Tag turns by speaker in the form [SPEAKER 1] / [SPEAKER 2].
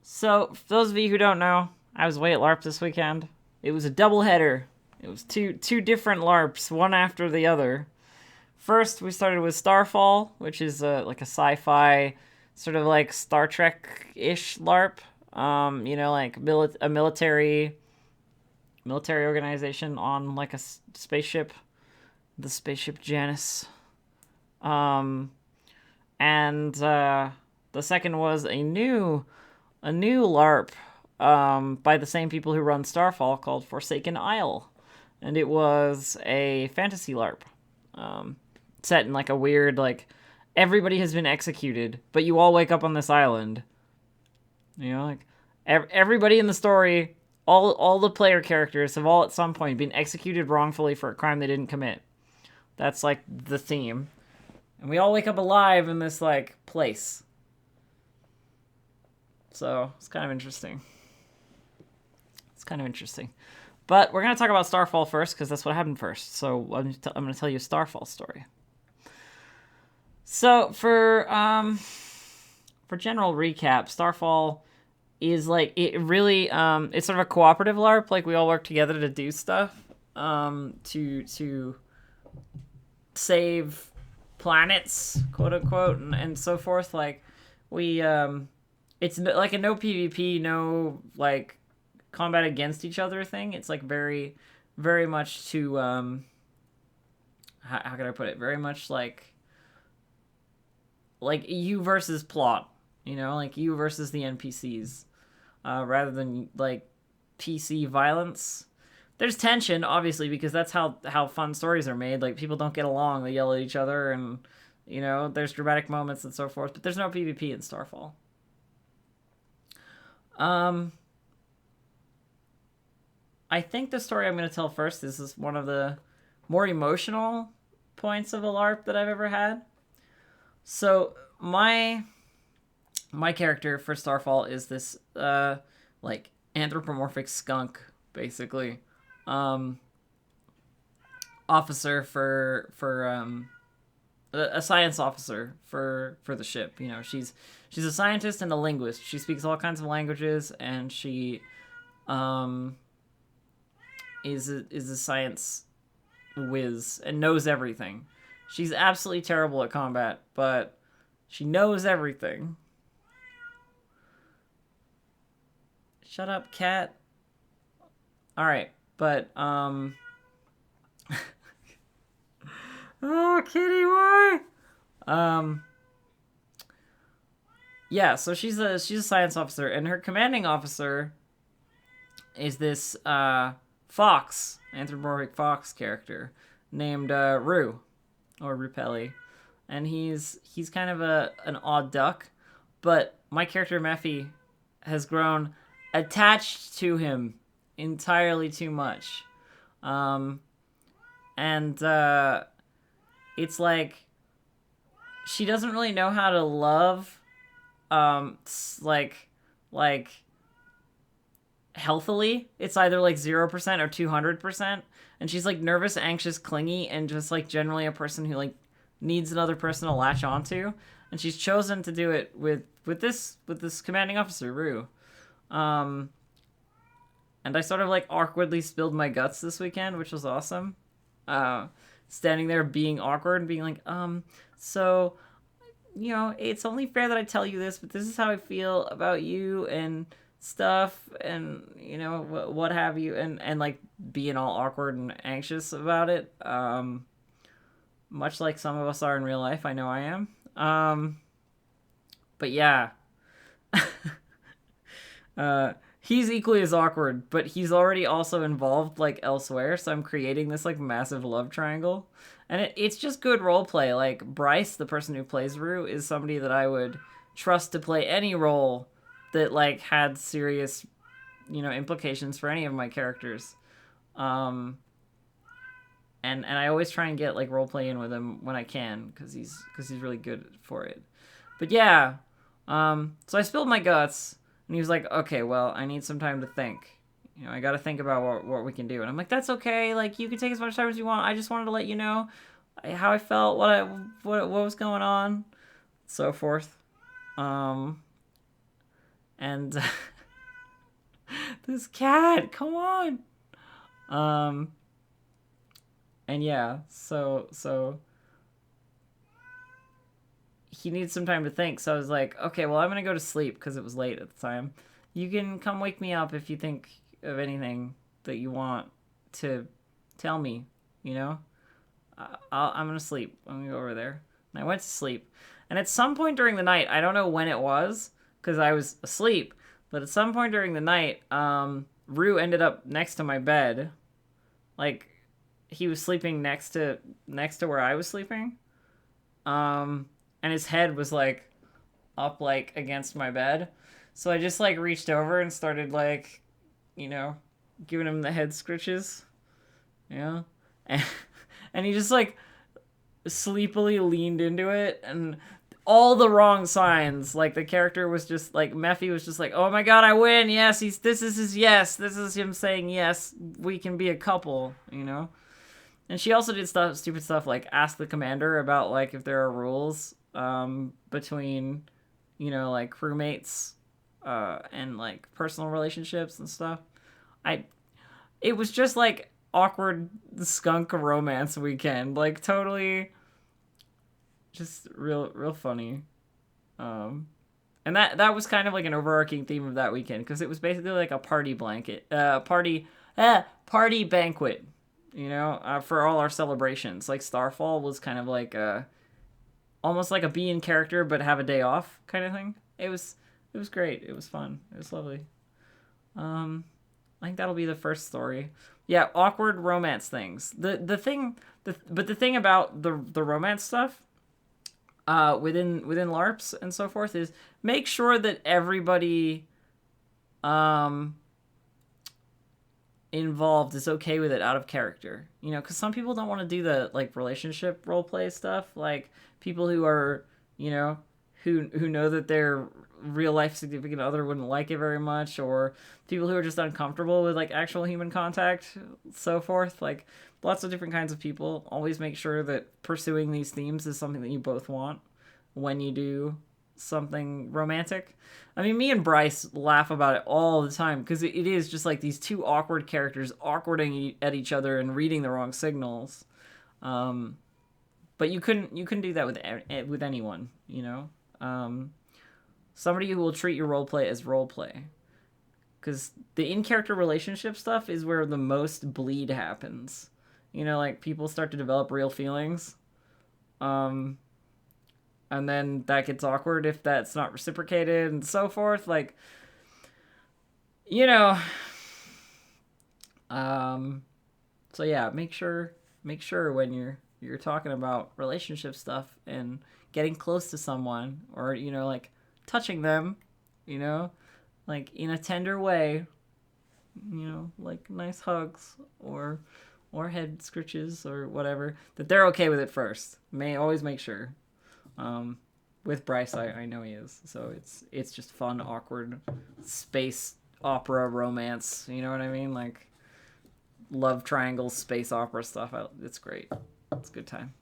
[SPEAKER 1] So, for those of you who don't know, I was away at LARP this weekend. It was a double header. It was two different LARPs, one after the other. First, we started with Starfall, which is like a sci-fi, sort of like Star Trek-ish LARP. Like a military organization on like a spaceship, the spaceship Janus. Um, and the second was a new LARP by the same people who run Starfall called Forsaken Isle, and it was a fantasy LARP set in like a weird like everybody has been executed, but you all wake up on this island. Like everybody in the story, all the player characters have all at some point been executed wrongfully for a crime they didn't commit. That's like the theme, and we all wake up alive in this like place. So it's kind of interesting. But we're going to talk about Starfall first because that's what happened first. So I'm going to tell you a Starfall story. So for general recap, Starfall is like it really it's sort of a cooperative LARP. Like we all work together to do stuff to save planets, quote unquote, and so forth. Like we it's like a no PvP, no like combat against each other thing. It's like very, very much to how can I put it? Very much like you versus plot. Like you versus the NPCs, rather than like PC violence. There's tension, obviously, because that's how fun stories are made. Like people don't get along, they yell at each other, and there's dramatic moments and so forth. But there's no PvP in Starfall. I think the story I'm going to tell first, this is one of the more emotional points of a LARP that I've ever had. So my character for Starfall is this like anthropomorphic skunk, basically, officer for a science officer for the ship. She's a scientist and a linguist. She speaks all kinds of languages, and she is a science whiz and knows everything. She's absolutely terrible at combat, but she knows everything. Shut up, cat. All right, but oh, kitty, why? Yeah, so she's a science officer, and her commanding officer is this fox, anthropomorphic fox character named Rue, or Rupelli, and he's kind of an odd duck, but my character Mephi has grown attached to him entirely too much, and it's like she doesn't really know how to love, like healthily. It's either like 0% or 200%, and she's like nervous, anxious, clingy, and just like generally a person who like needs another person to latch onto. And she's chosen to do it with this commanding officer Rue. And I sort of like awkwardly spilled my guts this weekend, which was awesome. Standing there being awkward and being like, so it's only fair that I tell you this, but this is how I feel about you and stuff, and what have you, and like being all awkward and anxious about it, much like some of us are in real life. I know I am. But yeah. He's equally as awkward, but he's already also involved like elsewhere, so I'm creating this like massive love triangle, and it's just good role play. Like Bryce, the person who plays Rue, is somebody that I would trust to play any role that like had serious implications for any of my characters. And I always try and get like role play in with him when I can, because he's really good for it. But yeah, so I spilled my guts, and he was like, okay, well, I need some time to think. I got to think about what we can do. And I'm like, that's okay. Like, you can take as much time as you want. I just wanted to let you know how I felt, what was going on, so forth. And this cat, come on. And yeah, so he needs some time to think. So I was like, okay, well, I'm gonna go to sleep because it was late at the time. You can come wake me up if you think of anything that you want to tell me. You know, I'm gonna sleep. I'm gonna go over there. And I went to sleep. And at some point during the night, I don't know when it was because I was asleep, but at some point during the night, Rue ended up next to my bed. Like, he was sleeping next to where I was sleeping. And his head was like up like against my bed. So I just like reached over and started like, you know, giving him the head scritches. Yeah. And, and he just like sleepily leaned into it and all the wrong signs. Like the character was just like Mephi was just like, "Oh my god, I win. Yes, this is his yes. This is him saying yes, we can be a couple, you know?" And she also did stupid stuff like ask the commander about like if there are rules between, you know, like crewmates and like personal relationships and stuff. It was just like awkward skunk romance weekend, like totally just real funny. And that was kind of like an overarching theme of that weekend because it was basically like a party banquet, you know, for all our celebrations. Like Starfall was kind of like almost like a be in character but have a day off kind of thing. It was great. It was fun. It was lovely. I think that'll be the first story. Yeah, awkward romance things. The thing about the romance stuff within LARPs and so forth is make sure that everybody involved is okay with it out of character. You know, because some people don't want to do the like relationship role play stuff. Like people who are, you know, who know that their real life significant other wouldn't like it very much, or people who are just uncomfortable with like actual human contact, so forth. Like lots of different kinds of people. Always make sure that pursuing these themes is something that you both want when you do something romantic. I mean, me and Bryce laugh about it all the time because it is just like these two awkward characters awkwarding at each other and reading the wrong signals. But you couldn't do that with anyone, you know. Somebody who will treat your roleplay as roleplay, because the in-character relationship stuff is where the most bleed happens. You know, like people start to develop real feelings. And then that gets awkward if that's not reciprocated and so forth. Like, you know, so yeah, make sure when you're talking about relationship stuff and getting close to someone, or you know, like touching them, you know, like in a tender way, you know, like nice hugs or head scritches or whatever, that they're okay with it first. Always make sure. With Bryce, I know he is, so it's just fun, awkward space opera romance. You know what I mean? Like love triangle, space opera stuff. It's great. It's a good time.